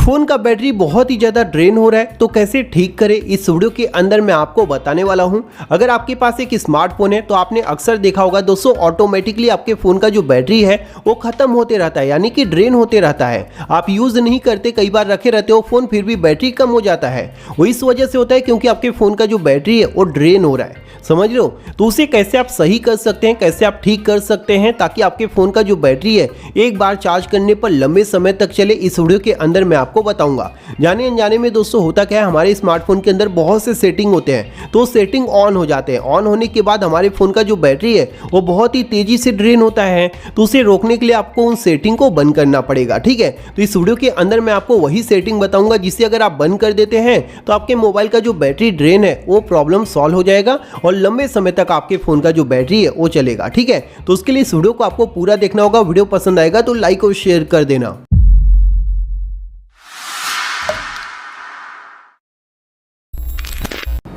Phone का battery बहुत ही ज़्यादा ड्रेन हो रहा है तो कैसे ठीक करें, इस वीडियो के अंदर मैं आपको बताने वाला हूं। अगर आपके पास एक स्मार्टफोन है तो आपने अक्सर देखा होगा दोस्तों, ऑटोमेटिकली आपके फ़ोन का जो बैटरी है वो ख़त्म होते रहता है, यानी कि ड्रेन होते रहता है। आप यूज़ नहीं करते, कई बार रखे रहते हो फ़ोन, फिर भी बैटरी कम हो जाता है। वो इस वजह से होता है क्योंकि आपके फ़ोन का जो बैटरी है वो ड्रेन हो रहा है, समझ रहे हो। तो उसे कैसे आप सही कर सकते हैं, कैसे आप ठीक कर सकते हैं ताकि आपके फ़ोन का जो बैटरी है एक बार चार्ज करने पर लंबे समय तक चले, इस वीडियो के अंदर मैं आपको बताऊंगा। जाने अनजाने में दोस्तों होता क्या है, हमारे स्मार्टफोन के अंदर बहुत से सेटिंग होते हैं, तो सेटिंग ऑन हो जाते हैं। ऑन होने के बाद हमारे फ़ोन का जो बैटरी है वो बहुत ही तेज़ी से ड्रेन होता है, तो उसे रोकने के लिए आपको उन सेटिंग को बंद करना पड़ेगा, ठीक है। तो इस वीडियो के अंदर मैं आपको वही सेटिंग बताऊंगा जिसे अगर आप बंद कर देते हैं तो आपके मोबाइल का जो बैटरी ड्रेन है वो प्रॉब्लम सॉल्व हो जाएगा और लंबे समय तक आपके फ़ोन का जो बैटरी है वो चलेगा, ठीक है। तो उसके लिए इस वीडियो को आपको पूरा देखना होगा। वीडियो पसंद आएगा तो लाइक और शेयर कर देना।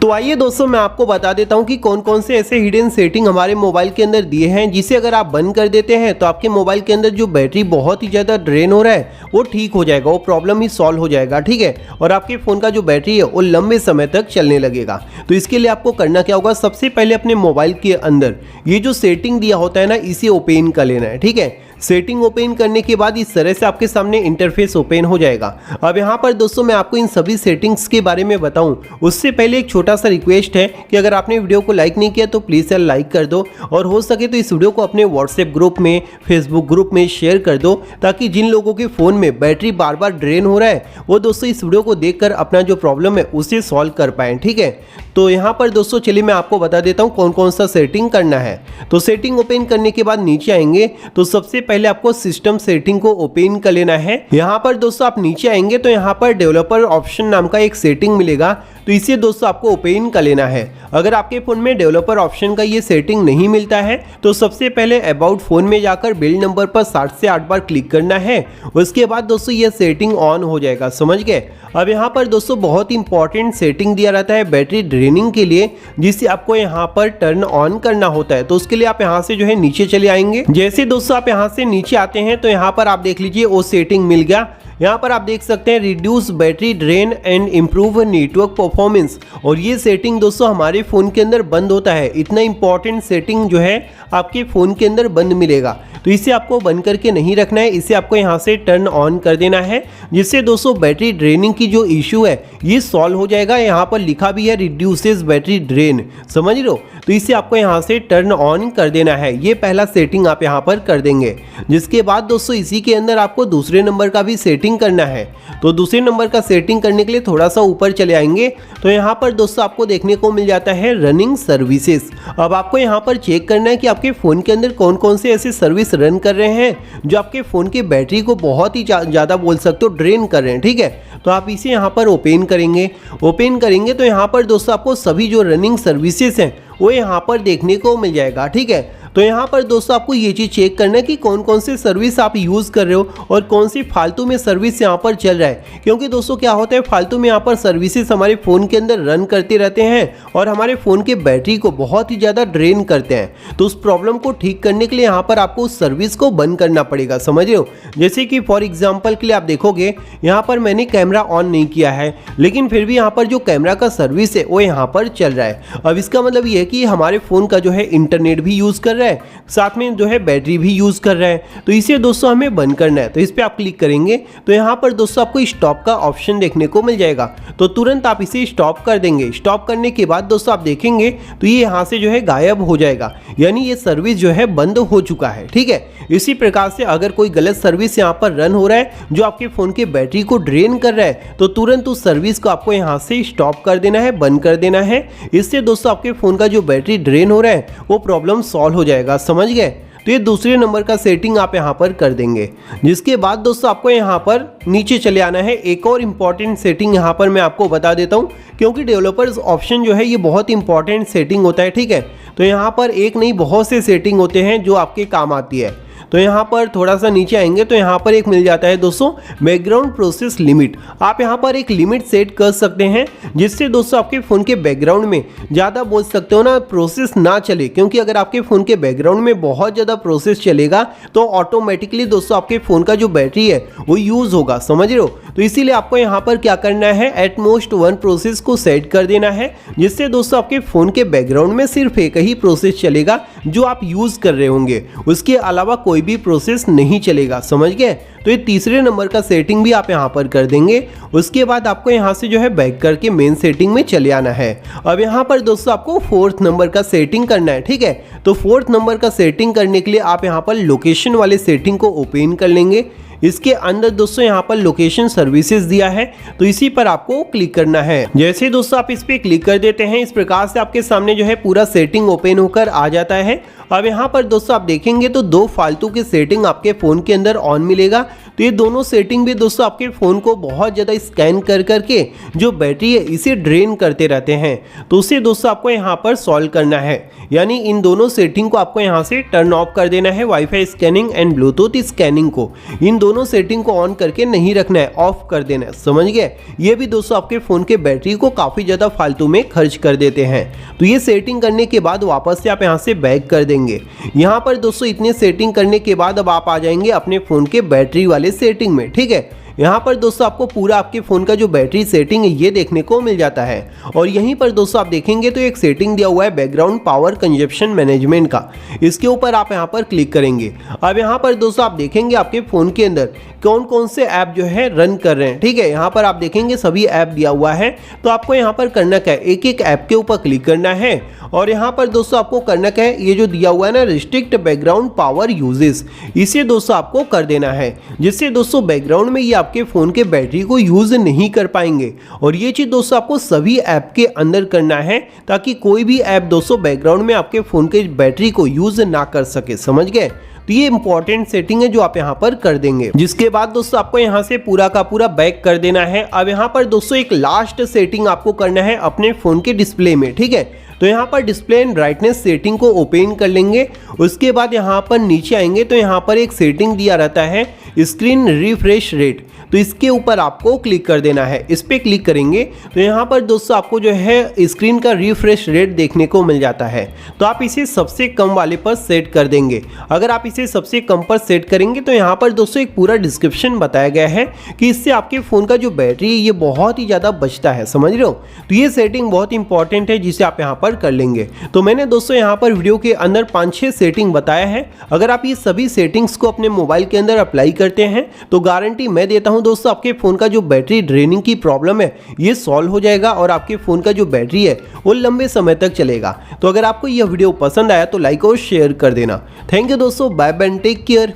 तो आइए दोस्तों, मैं आपको बता देता हूं कि कौन कौन से ऐसे हिडन सेटिंग हमारे मोबाइल के अंदर दिए हैं जिसे अगर आप बंद कर देते हैं तो आपके मोबाइल के अंदर जो बैटरी बहुत ही ज़्यादा ड्रेन हो रहा है वो ठीक हो जाएगा, वो प्रॉब्लम ही सॉल्व हो जाएगा, ठीक है। और आपके फ़ोन का जो बैटरी है वो लंबे समय तक चलने लगेगा। तो इसके लिए आपको करना क्या होगा, सबसे पहले अपने मोबाइल के अंदर ये जो सेटिंग दिया होता है ना, इसे ओपन कर लेना है, ठीक है। सेटिंग ओपन करने के बाद इस तरह से आपके सामने इंटरफेस ओपन हो जाएगा। अब यहाँ पर दोस्तों मैं आपको इन सभी सेटिंग्स के बारे में बताऊं उससे पहले एक छोटा सा रिक्वेस्ट है कि अगर आपने वीडियो को लाइक नहीं किया तो प्लीज़ यार लाइक कर दो, और हो सके तो इस वीडियो को अपने व्हाट्सएप ग्रुप में, फेसबुक ग्रुप में शेयर कर दो, ताकि जिन लोगों के फ़ोन में बैटरी बार बार ड्रेन हो रहा है वो दोस्तों इस वीडियो को देखकर अपना जो प्रॉब्लम है उसे सॉल्व कर पाएँ, ठीक है। तो यहाँ पर दोस्तों चलिए मैं आपको बता देता हूँ कौन कौन सा सेटिंग करना है। तो सेटिंग ओपन करने के बाद नीचे आएंगे तो सबसे पहले आपको सिस्टम सेटिंग को ओपन कर लेना है। यहाँ पर दोस्तों आप नीचे आएंगे तो यहाँ पर डेवलपर ऑप्शन नाम का एक सेटिंग मिलेगा, तो इसे दोस्तों आपको ओपन कर लेना है। अगर आपके फ़ोन में डेवलपर ऑप्शन का ये सेटिंग नहीं मिलता है तो सबसे पहले अबाउट फ़ोन में जाकर बिल्ड नंबर पर 7 से 8 बार क्लिक करना है। उसके बाद दोस्तों ये सेटिंग ऑन हो जाएगा, समझ गए। अब यहाँ पर दोस्तों बहुत इंपॉर्टेंट सेटिंग दिया रहता है बैटरी ड्रेनिंग के लिए, जिसे आपको यहाँ पर टर्न ऑन करना होता है। तो उसके लिए आप यहाँ से जो है नीचे चले आएंगे। जैसे दोस्तों आप यहाँ से नीचे आते हैं तो यहाँ पर आप देख लीजिए वो सेटिंग मिल गया। यहाँ पर आप देख सकते हैं reduce battery drain and improve network performance, और ये सेटिंग दोस्तों हमारे फ़ोन के अंदर बंद होता है। इतना इंपॉर्टेंट सेटिंग जो है आपके फ़ोन के अंदर बंद मिलेगा, तो इसे आपको बंद करके नहीं रखना है, इसे आपको यहाँ से टर्न ऑन कर देना है, जिससे दोस्तों बैटरी ड्रेनिंग की जो इशू है ये सॉल्व हो जाएगा। यहाँ पर लिखा भी है रिड्यूसेस बैटरी ड्रेन, समझ लो। तो इसे आपको यहाँ से टर्न ऑन कर देना है, ये पहला सेटिंग आप यहाँ पर कर देंगे। जिसके बाद दोस्तों इसी के अंदर आपको दूसरे नंबर का भी सेटिंग करना है। तो दूसरे नंबर का सेटिंग करने के लिए थोड़ा सा ऊपर चले आएंगे तो यहाँ पर दोस्तों आपको देखने को मिल जाता है रनिंग सर्विसेज। अब आपको यहाँ पर चेक करना है कि आपके फ़ोन के अंदर कौन कौन से ऐसे सर्विस रन कर रहे हैं जो आपके फ़ोन की बैटरी को बहुत ही ज़्यादा बोल सकते हो ड्रेन कर रहे हैं, ठीक है। तो आप इसे यहाँ पर ओपन करेंगे। ओपन करेंगे तो यहाँ पर दोस्तों आपको सभी जो रनिंग सर्विसेज हैं वो यहाँ पर देखने को मिल जाएगा, ठीक है। तो यहाँ पर दोस्तों आपको ये चीज़ चेक करना है कि कौन कौन से सर्विस आप यूज़ कर रहे हो और कौन सी फालतू में सर्विस यहाँ पर चल रहा है। क्योंकि दोस्तों क्या होता है, फालतू में यहाँ पर सर्विसेज हमारे फ़ोन के अंदर रन करते रहते हैं और हमारे फ़ोन के बैटरी को बहुत ही ज़्यादा ड्रेन करते हैं। तो उस प्रॉब्लम को ठीक करने के लिए यहाँ पर आपको उस सर्विस को बंद करना पड़ेगा, समझ रहे हो। जैसे कि फॉर एग्जाम्पल के लिए आप देखोगे यहाँ पर मैंने कैमरा ऑन नहीं किया है, लेकिन फिर भी यहाँ पर जो कैमरा का सर्विस है वो यहाँ पर चल रहा है। अब इसका मतलब ये है कि हमारे फ़ोन का जो है इंटरनेट भी यूज़ कर रहा है, साथ में जो है बैटरी भी यूज कर रहा है। तो इसे दोस्तों हमें बंद करना है। तो इस पे आप क्लिक करेंगे तो यहाँ पर दोस्तों आपको स्टॉप का ऑप्शन देखने को मिल जाएगा, तो तुरंत आप इसे स्टॉप कर देंगे। स्टॉप करने के बाद दोस्तों आप देखेंगे तो ये यहाँ से जो है गायब हो जाएगा, यानी ये सर्विस जो है बंद हो चुका है, ठीक है। इसी प्रकार से अगर कोई गलत सर्विस यहाँ पर रन हो रहा है जो आपके फ़ोन के बैटरी को ड्रेन कर रहा है तो तुरंत उस सर्विस को आपको यहाँ से स्टॉप कर देना है, बंद कर देना है। इससे दोस्तों आपके फ़ोन का जो बैटरी ड्रेन हो रहा है वो प्रॉब्लम सॉल्व हो जाएगा, समझ गए। तो ये दूसरे नंबर का सेटिंग आप यहाँ पर कर देंगे। जिसके बाद दोस्तों आपको यहाँ पर नीचे चले आना है। एक और इम्पॉर्टेंट सेटिंग यहाँ पर मैं आपको बता देता हूँ, क्योंकि डेवलपर्स ऑप्शन जो है ये बहुत इंपॉर्टेंट सेटिंग होता है, ठीक है। तो यहाँ पर एक नहीं बहुत से सेटिंग होते हैं जो आपके काम आती है। तो यहाँ पर थोड़ा सा नीचे आएंगे तो यहाँ पर एक मिल जाता है दोस्तों बैकग्राउंड प्रोसेस लिमिट। आप यहाँ पर एक लिमिट सेट कर सकते हैं जिससे दोस्तों आपके फ़ोन के बैकग्राउंड में ज़्यादा बोल सकते हो ना प्रोसेस ना चले, क्योंकि अगर आपके फ़ोन के बैकग्राउंड में बहुत ज़्यादा प्रोसेस चलेगा तो ऑटोमेटिकली दोस्तों आपके फ़ोन का जो बैटरी है वो यूज़ होगा, समझ रहे हो। तो इसीलिए आपको यहाँ पर क्या करना है, एट मोस्ट 1 प्रोसेस को सेट कर देना है जिससे दोस्तों आपके फ़ोन के बैकग्राउंड में सिर्फ एक ही प्रोसेस चलेगा जो आप यूज़ कर रहे होंगे, उसके अलावा कोई भी प्रोसेस नहीं चलेगा, समझ गए। तो ये तीसरे नंबर का सेटिंग भी आप यहाँ पर कर देंगे। उसके बाद आपको यहाँ से जो है बैक करके मेन सेटिंग में चले आना है। अब यहाँ पर दोस्तों आपको 4th नंबर का सेटिंग करना है, ठीक है। तो 4th नंबर का सेटिंग करने के लिए आप यहाँ पर लोकेशन वाले सेटिंग को ओपन कर लेंगे। इसके अंदर दोस्तों यहाँ पर लोकेशन सर्विसेज दिया है, तो इसी पर आपको क्लिक करना है। जैसे दोस्तों आप इस पे क्लिक कर देते हैं, इस प्रकार से आपके सामने जो है पूरा सेटिंग ओपन होकर आ जाता है। अब यहाँ पर दोस्तों आप देखेंगे तो 2 फालतू के सेटिंग आपके फ़ोन के अंदर ऑन मिलेगा। तो ये दोनों सेटिंग भी दोस्तों आपके फ़ोन को बहुत ज़्यादा स्कैन कर करके जो बैटरी है इसे ड्रेन करते रहते हैं। तो उसे दोस्तों आपको यहाँ पर सॉल्व करना है, यानी इन दोनों सेटिंग को आपको यहाँ से टर्न ऑफ कर देना है। Wifi scanning and Bluetooth scanning को, इन दोनों सेटिंग को ऑन करके नहीं रखना है, ऑफ कर देना है, समझ गए। ये भी दोस्तों आपके फ़ोन के बैटरी को काफ़ी ज़्यादा फालतू में खर्च कर देते हैं। तो ये सेटिंग करने के बाद वापस से आप यहाँ से बैक कर देंगे। यहाँ पर दोस्तों इतने सेटिंग करने के बाद अब आप आ जाएंगे अपने फ़ोन के बैटरी वाले सेटिंग में, ठीक है। यहाँ पर दोस्तों आपको पूरा आपके फ़ोन का जो बैटरी सेटिंग है ये देखने को मिल जाता है। और यहीं पर दोस्तों आप देखेंगे तो एक सेटिंग दिया हुआ है बैकग्राउंड पावर कंजप्शन मैनेजमेंट का, इसके ऊपर आप यहाँ पर क्लिक करेंगे। अब यहाँ पर दोस्तों आप देखेंगे आपके फ़ोन के अंदर कौन कौन से ऐप जो है रन कर रहे हैं, ठीक है। यहाँ पर आप देखेंगे सभी ऐप दिया हुआ है। तो आपको यहाँ पर करना क्या है, एक एक ऐप के ऊपर क्लिक करना है और यहाँ पर दोस्तों आपको करना क्या है, ये जो दिया हुआ है ना रिस्ट्रिक्ट बैकग्राउंड पावर यूजेस, इसे दोस्तों आपको कर देना है, जिससे दोस्तों बैकग्राउंड में ये आपके फ़ोन के बैटरी को यूज़ नहीं कर पाएंगे। और ये चीज़ दोस्तों आपको सभी ऐप के अंदर करना है ताकि कोई भी ऐप दोस्तों बैकग्राउंड में आपके फ़ोन के बैटरी को यूज़ ना कर सके, समझ गए। तो ये इंपॉर्टेंट सेटिंग है जो आप यहाँ पर कर देंगे। जिसके बाद दोस्तों आपको यहाँ से पूरा का पूरा बैक कर देना है। अब यहाँ पर दोस्तों एक लास्ट सेटिंग आपको करना है अपने फ़ोन के डिस्प्ले में, ठीक है। तो यहाँ पर डिस्प्ले एंड ब्राइटनेस सेटिंग को ओपन कर लेंगे। उसके बाद यहाँ पर नीचे आएंगे तो यहाँ पर एक सेटिंग दिया रहता है स्क्रीन रिफ्रेश रेट, तो इसके ऊपर आपको क्लिक कर देना है। इस पर क्लिक करेंगे तो यहाँ पर दोस्तों आपको जो है स्क्रीन का रिफ्रेश रेट देखने को मिल जाता है। तो आप इसे सबसे कम वाले पर सेट कर देंगे। अगर आप इसे सबसे कम पर सेट करेंगे तो यहाँ पर दोस्तों एक पूरा डिस्क्रिप्शन बताया गया है कि इससे आपके फ़ोन का जो बैटरी है ये बहुत ही ज़्यादा बचता है, समझ रहे हो। तो ये सेटिंग बहुत इंपॉर्टेंट है जिसे आप यहाँ पर कर लेंगे। तो मैंने दोस्तों यहाँ पर वीडियो के अंदर 5-6 सेटिंग बताया है। अगर आप ये सभी सेटिंग्स को अपने मोबाइल के अंदर अप्लाई करते हैं तो गारंटी मैं देता हूँ दोस्तों आपके फ़ोन का जो बैटरी ड्रेनिंग की प्रॉब्लम है ये सॉल्व हो जाएगा और आपके फ़ोन का जो बैटरी है वो लंबे समय तक चलेगा। तो अगर आपको यह वीडियो पसंद आया तो लाइक और शेयर कर देना। थैंक यू दोस्तों, बाय बाय, टेक केयर।